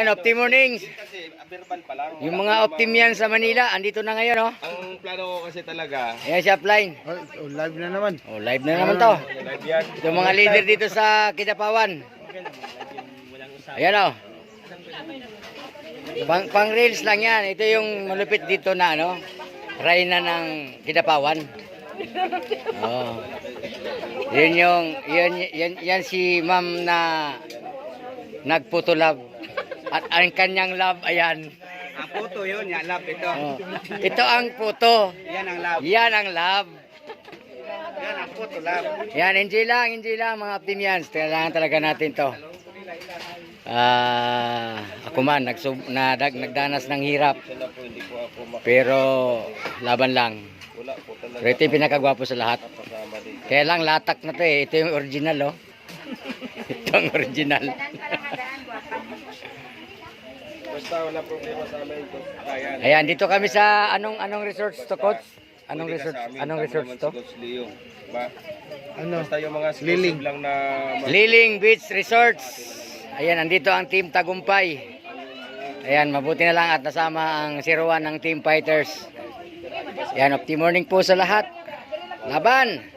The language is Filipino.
Ayan, Opti Mornings. Kasi verbal pa lang. Yung mga Optimian sa Manila, andito na ngayon, oh. Ang plano ko kasi talaga, Ayan si Upline. Live na naman. Oh, live na naman to. live yan. Yung mga leader dito sa Kidapawan. Ayan, oh. Pang reels lang yan. Ito yung malupit dito na, ano, Reyna ng Kidapawan. Oh. Yan si ma'am na nagputulab. At ang kanyang love, ayan. Ang photo yun, yan, love ito. Oh. Ito ang puto. Yan ang love. Yan ang love. Yan ang photo, love. Yan, enjoy lang mga Optimians. Kailangan talaga natin to. Ako man, nagdanas ng hirap. Pero laban lang. Pero ito yung pinakagwapo sa lahat. Kaya lang latak na to eh. Ito yung original, oh. Ito ang original. Basta wala problema sa amin ito. Ayan, dito kami sa anong resorts to, coach? Anong resorts to? Basta yung mga Liling. lang na Liling Beach Resorts. Ayan, andito ang Team Tagumpay. Ayan, mabuti na lang at nasama ang 01 ng Team Fighters. Ayan, Opti Morning po sa lahat. Laban!